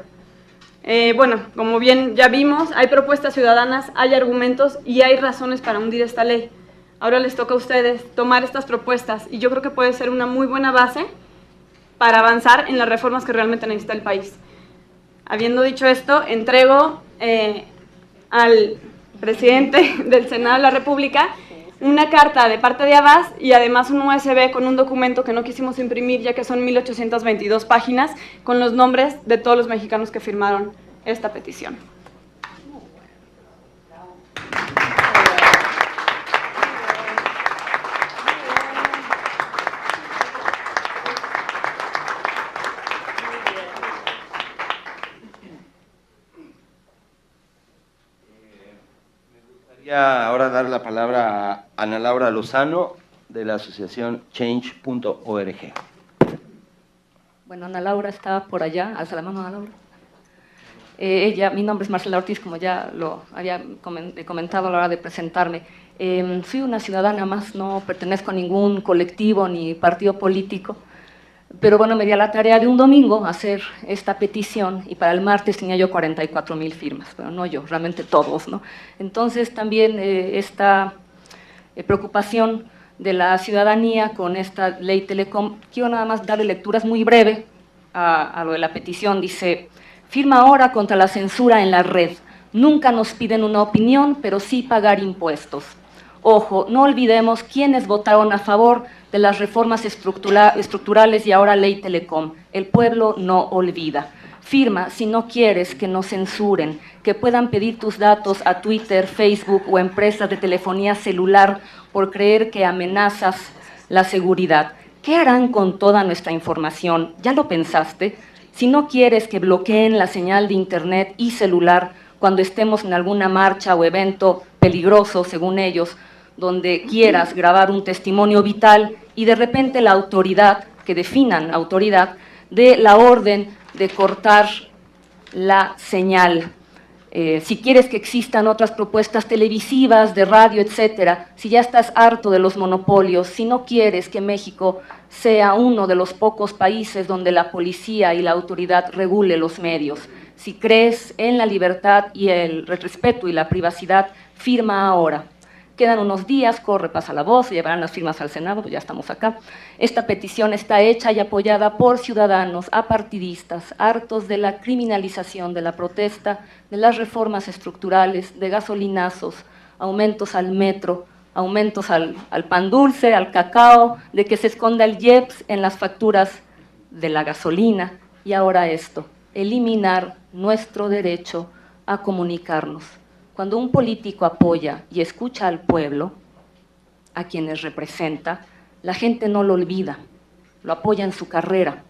Bueno, como bien ya vimos, hay propuestas ciudadanas, hay argumentos y hay razones para hundir esta ley. Ahora les toca a ustedes tomar estas propuestas y yo creo que puede ser una muy buena base para avanzar en las reformas que realmente necesita el país. Habiendo dicho esto, entrego al presidente del Senado de la República una carta de parte de Abas y además un USB con un documento que no quisimos imprimir ya que son 1822 páginas con los nombres de todos los mexicanos que firmaron esta petición. Ahora dar la palabra a Ana Laura Lozano, de la asociación Change.org. Bueno, Ana Laura está por allá, alza la mano Ana Laura. Mi nombre es Marcela Ortiz, como ya lo había comentado a la hora de presentarme. Soy una ciudadana más, no pertenezco a ningún colectivo ni partido político, pero bueno, me di a la tarea de un domingo hacer esta petición y para el martes tenía yo 44,000 firmas, pero no yo, realmente todos, ¿no? Entonces también esta preocupación de la ciudadanía con esta ley Telecom, quiero nada más darle lecturas muy breve a lo de la petición. Dice: firma ahora contra la censura en la red. Nunca nos piden una opinión, pero sí pagar impuestos. Ojo, no olvidemos quiénes votaron a favor de las reformas estructurales y ahora ley Telecom. El pueblo no olvida. Firma si no quieres que nos censuren, que puedan pedir tus datos a Twitter, Facebook o empresas de telefonía celular por creer que amenazas la seguridad. ¿Qué harán con toda nuestra información? ¿Ya lo pensaste? Si no quieres que bloqueen la señal de internet y celular cuando estemos en alguna marcha o evento peligroso, según ellos, donde quieras grabar un testimonio vital y de repente la autoridad, que definan autoridad, dé la orden de cortar la señal. Si quieres que existan otras propuestas televisivas, de radio, etcétera, si ya estás harto de los monopolios, si no quieres que México sea uno de los pocos países donde la policía y la autoridad regule los medios, si crees en la libertad y el respeto y la privacidad, firma ahora. Quedan unos días, corre, pasa la voz, se llevarán las firmas al Senado, pues ya estamos acá. Esta petición está hecha y apoyada por ciudadanos apartidistas, hartos de la criminalización, de la protesta, de las reformas estructurales, de gasolinazos, aumentos al metro, aumentos al pan dulce, al cacao, de que se esconda el IEPS en las facturas de la gasolina. Y ahora esto, eliminar nuestro derecho a comunicarnos. Cuando un político apoya y escucha al pueblo, a quienes representa, la gente no lo olvida, lo apoya en su carrera.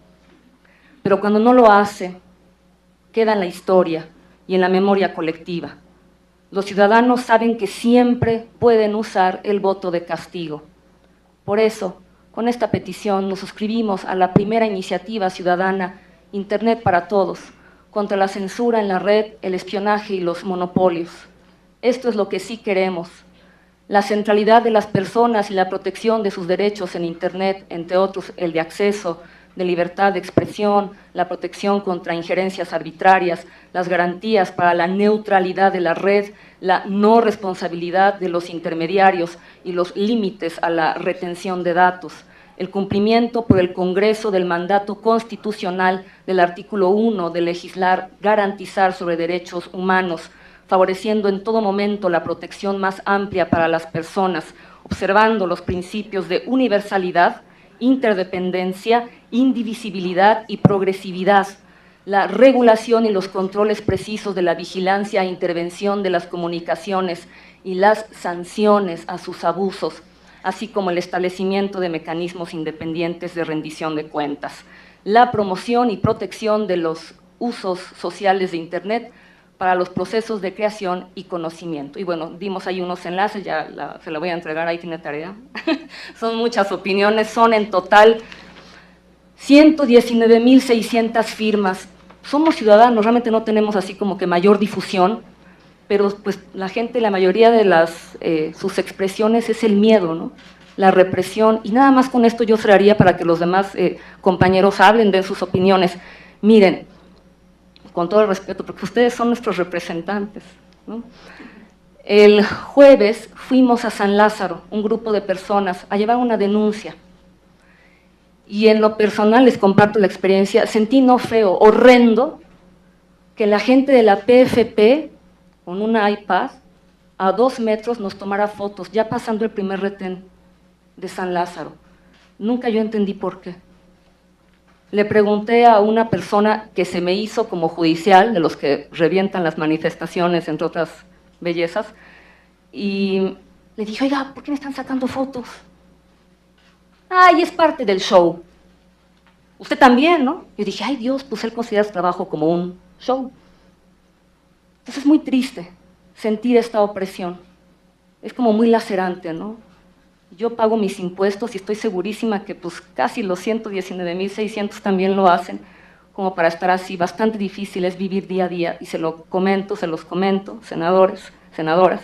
Pero cuando no lo hace, queda en la historia y en la memoria colectiva. Los ciudadanos saben que siempre pueden usar el voto de castigo. Por eso, con esta petición nos suscribimos a la primera iniciativa ciudadana Internet para Todos, contra la censura en la red, el espionaje y los monopolios. Esto es lo que sí queremos, la centralidad de las personas y la protección de sus derechos en Internet, entre otros el de acceso, de libertad de expresión, la protección contra injerencias arbitrarias, las garantías para la neutralidad de la red, la no responsabilidad de los intermediarios y los límites a la retención de datos, el cumplimiento por el Congreso del mandato constitucional del artículo 1 de legislar, garantizar sobre derechos humanos, favoreciendo en todo momento la protección más amplia para las personas, observando los principios de universalidad, interdependencia, indivisibilidad y progresividad, la regulación y los controles precisos de la vigilancia e intervención de las comunicaciones y las sanciones a sus abusos, así como el establecimiento de mecanismos independientes de rendición de cuentas, la promoción y protección de los usos sociales de Internet para los procesos de creación y conocimiento. Y bueno, dimos ahí unos enlaces, ya se la voy a entregar, ahí tiene tarea. Son muchas opiniones, son en total 119,600 firmas. Somos ciudadanos, realmente no tenemos así como que mayor difusión, pero pues la gente, la mayoría de sus expresiones es el miedo, ¿no? La represión, y nada más con esto yo cerraría para que los demás compañeros hablen, den sus opiniones. Miren, con todo el respeto, porque ustedes son nuestros representantes, ¿no? El jueves fuimos a San Lázaro, un grupo de personas, a llevar una denuncia. Y en lo personal, les comparto la experiencia, sentí no feo, horrendo, que la gente de la PFP, con una iPad, a 2 metros nos tomara fotos, ya pasando el primer retén de San Lázaro. Nunca yo entendí por qué. Le pregunté a una persona que se me hizo como judicial, de los que revientan las manifestaciones, entre otras bellezas, y le dije, oiga, ¿por qué me están sacando fotos? Ay, es parte del show. Usted también, ¿no? Yo dije, ay Dios, pues él considera su trabajo como un show. Entonces es muy triste sentir esta opresión. Es como muy lacerante, ¿no? Yo pago mis impuestos y estoy segurísima que pues casi los 119.600 también lo hacen, como para estar así. Bastante difícil es vivir día a día, y se los comento, senadores, senadoras,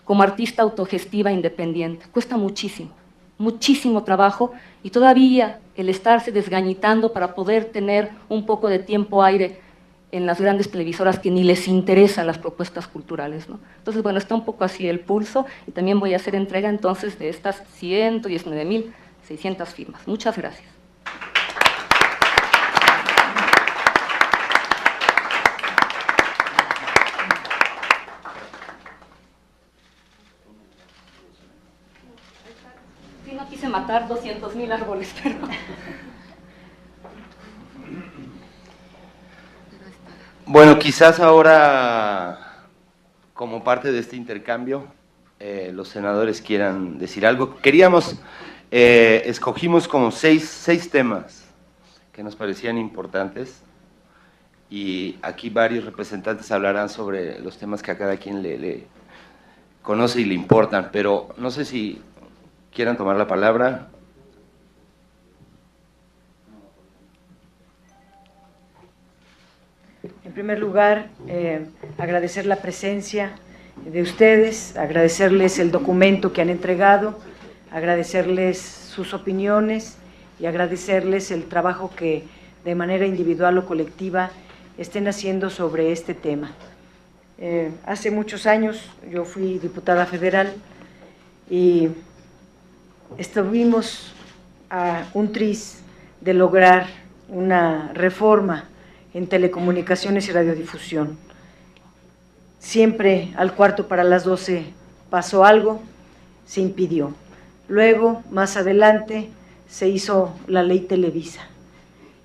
como artista autogestiva independiente. Cuesta muchísimo, muchísimo trabajo, y todavía el estarse desgañitando para poder tener un poco de tiempo aire en las grandes televisoras que ni les interesan las propuestas culturales, ¿no? Entonces, bueno, está un poco así el pulso, y también voy a hacer entrega entonces de estas 119.600 firmas. Muchas gracias. Sí, no quise matar 200.000 árboles, pero... Bueno, quizás ahora, como parte de este intercambio, los senadores quieran decir algo. Escogimos como seis temas que nos parecían importantes, y aquí varios representantes hablarán sobre los temas que a cada quien le conoce y le importan, pero no sé si quieran tomar la palabra. En primer lugar, agradecer la presencia de ustedes, agradecerles el documento que han entregado, agradecerles sus opiniones y agradecerles el trabajo que de manera individual o colectiva estén haciendo sobre este tema. Hace muchos años yo fui diputada federal y estuvimos a un tris de lograr una reforma en telecomunicaciones y radiodifusión. Siempre al 11:45 pasó algo, se impidió. Luego, más adelante, se hizo la ley Televisa,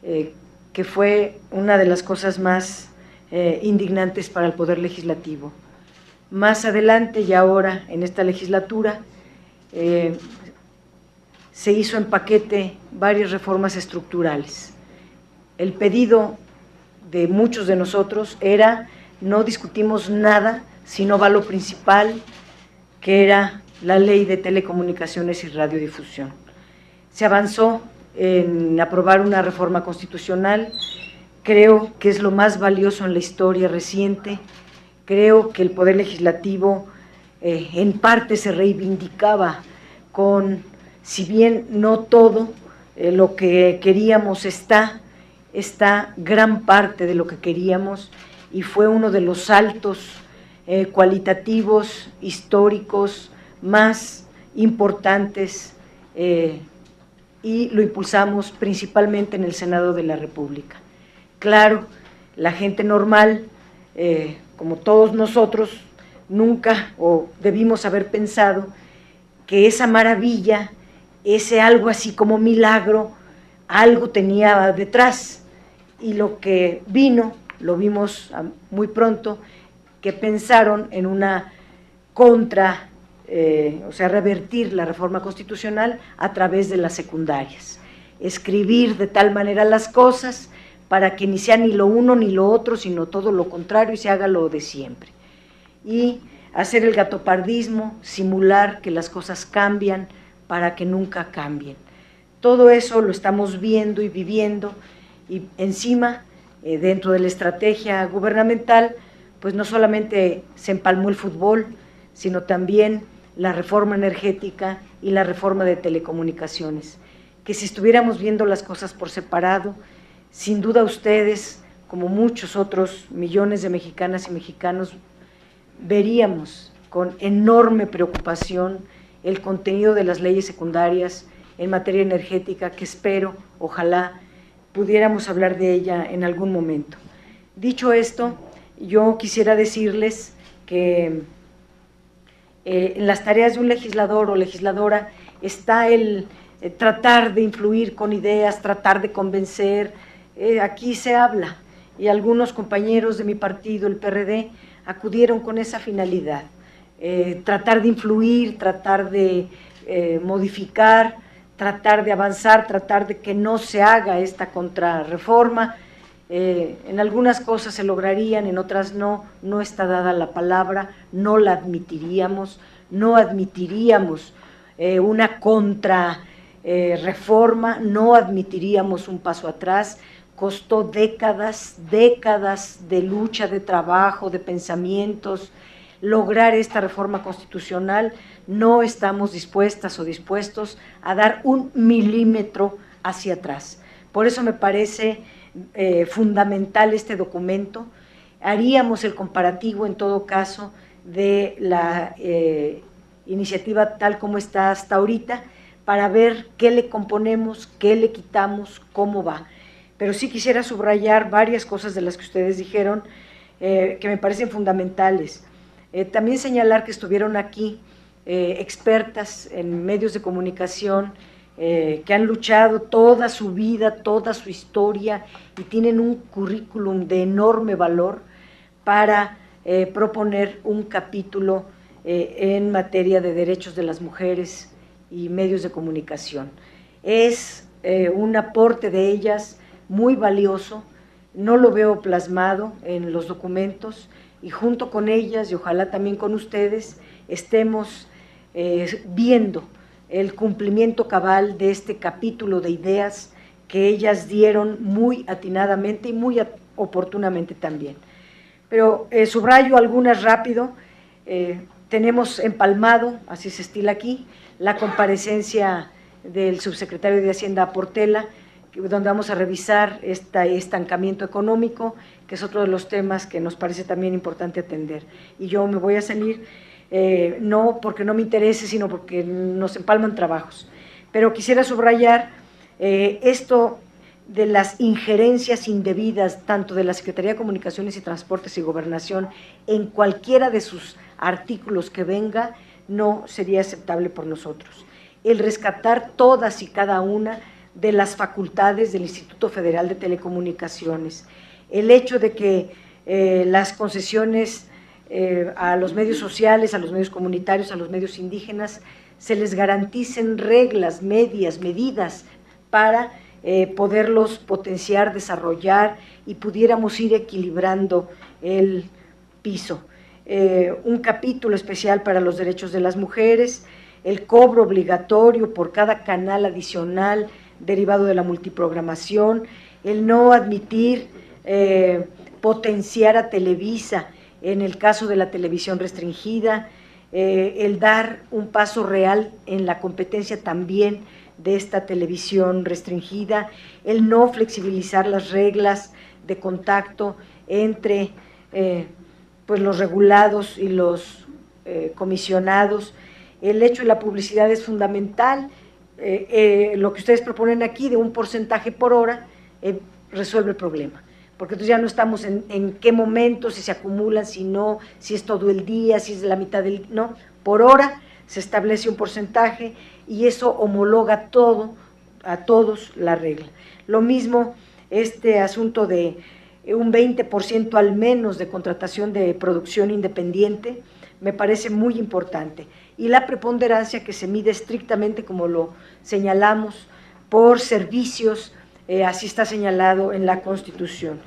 que fue una de las cosas más indignantes para el Poder Legislativo. Más adelante, y ahora en esta legislatura, se hizo en paquete varias reformas estructurales. El pedido de muchos de nosotros era: no discutimos nada si no va lo principal, que era la ley de telecomunicaciones y radiodifusión. Se avanzó en aprobar una reforma constitucional. Creo que es lo más valioso en la historia reciente. Creo que el Poder Legislativo en parte se reivindicaba con, si bien no todo lo que queríamos está gran parte de lo que queríamos, y fue uno de los saltos cualitativos, históricos, más importantes, y lo impulsamos principalmente en el Senado de la República. Claro, la gente normal, como todos nosotros, nunca o debimos haber pensado que esa maravilla, ese algo así como milagro, algo tenía detrás. Y lo que vino, lo vimos muy pronto, que pensaron en una revertir la reforma constitucional a través de las secundarias. Escribir de tal manera las cosas para que ni sea ni lo uno ni lo otro, sino todo lo contrario, y se haga lo de siempre. Y hacer el gatopardismo, simular que las cosas cambian para que nunca cambien. Todo eso lo estamos viendo y viviendo. Y encima, dentro de la estrategia gubernamental, pues no solamente se empalmó el fútbol, sino también la reforma energética y la reforma de telecomunicaciones, que si estuviéramos viendo las cosas por separado, sin duda ustedes, como muchos otros millones de mexicanas y mexicanos, veríamos con enorme preocupación el contenido de las leyes secundarias en materia energética, que espero, ojalá, pudiéramos hablar de ella en algún momento. Dicho esto, yo quisiera decirles que en las tareas de un legislador o legisladora está el tratar de influir con ideas, tratar de convencer. Aquí se habla, y algunos compañeros de mi partido, el PRD, acudieron con esa finalidad, tratar de influir, tratar de modificar, tratar de avanzar, tratar de que no se haga esta contrarreforma. En algunas cosas se lograrían, en otras no está dada la palabra, no la admitiríamos, no admitiríamos una contrarreforma, no admitiríamos un paso atrás. Costó décadas de lucha, de trabajo, de pensamientos, lograr esta reforma constitucional. No estamos dispuestas o dispuestos a dar un milímetro hacia atrás. Por eso me parece fundamental este documento. Haríamos el comparativo, en todo caso, de la iniciativa tal como está hasta ahorita, para ver qué le componemos, qué le quitamos, cómo va. Pero sí quisiera subrayar varias cosas de las que ustedes dijeron, que me parecen fundamentales. También señalar que estuvieron aquí expertas en medios de comunicación, que han luchado toda su vida, toda su historia, y tienen un currículum de enorme valor para proponer un capítulo en materia de derechos de las mujeres y medios de comunicación. Es un aporte de ellas muy valioso, no lo veo plasmado en los documentos, y junto con ellas, y ojalá también con ustedes, estemos viendo el cumplimiento cabal de este capítulo de ideas que ellas dieron muy atinadamente y muy oportunamente también. Pero subrayo algunas rápido. Tenemos empalmado, así se estila aquí, la comparecencia del subsecretario de Hacienda Portela, donde vamos a revisar este estancamiento económico, que es otro de los temas que nos parece también importante atender. Y yo me voy a salir, no porque no me interese, sino porque nos empalman trabajos. Pero quisiera subrayar esto de las injerencias indebidas, tanto de la Secretaría de Comunicaciones y Transportes y Gobernación, en cualquiera de sus artículos que venga, no sería aceptable por nosotros. El rescatar todas y cada una de las facultades del Instituto Federal de Telecomunicaciones, el hecho de que las concesiones a los medios sociales, a los medios comunitarios, a los medios indígenas, se les garanticen reglas, medidas para poderlos potenciar, desarrollar, y pudiéramos ir equilibrando el piso. Un capítulo especial para los derechos de las mujeres, el cobro obligatorio por cada canal adicional derivado de la multiprogramación, el no admitir potenciar a Televisa en el caso de la televisión restringida, el dar un paso real en la competencia también de esta televisión restringida, el no flexibilizar las reglas de contacto entre pues los regulados y los comisionados. El hecho de la publicidad es fundamental. Lo que ustedes proponen aquí de un porcentaje por hora resuelve el problema, porque entonces ya no estamos en qué momento, si se acumulan, si no, si es todo el día, si es la mitad del... No, por hora se establece un porcentaje y eso homologa a todos la regla. Lo mismo este asunto de un 20% al menos de contratación de producción independiente, me parece muy importante. Y la preponderancia que se mide estrictamente, como lo señalamos, por servicios, así está señalado en la Constitución.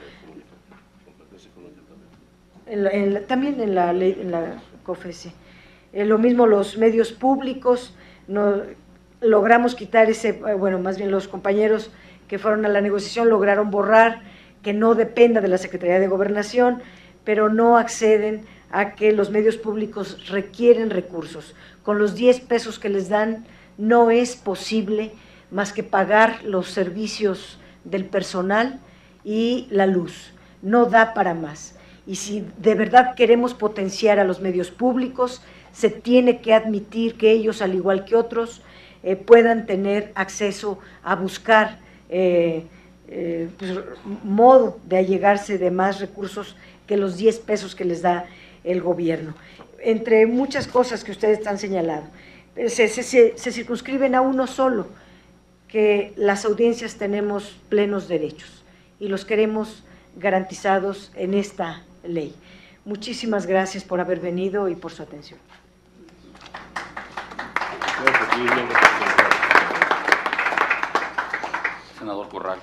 También en la ley, en la COFESE. Lo mismo los medios públicos, no, logramos quitar ese, bueno, más bien los compañeros que fueron a la negociación lograron borrar que no dependa de la Secretaría de Gobernación, pero no acceden a que los medios públicos requieren recursos. Con los 10 pesos que les dan no es posible más que pagar los servicios del personal y la luz. No da para más. Y si de verdad queremos potenciar a los medios públicos, se tiene que admitir que ellos, al igual que otros, puedan tener acceso a buscar pues, modo de allegarse de más recursos que los 10 pesos que les da el gobierno. Entre muchas cosas que ustedes han señalado, se circunscriben a uno solo, que las audiencias tenemos plenos derechos y los queremos garantizados en esta ley. Muchísimas gracias por haber venido y por su atención. Senador Corral.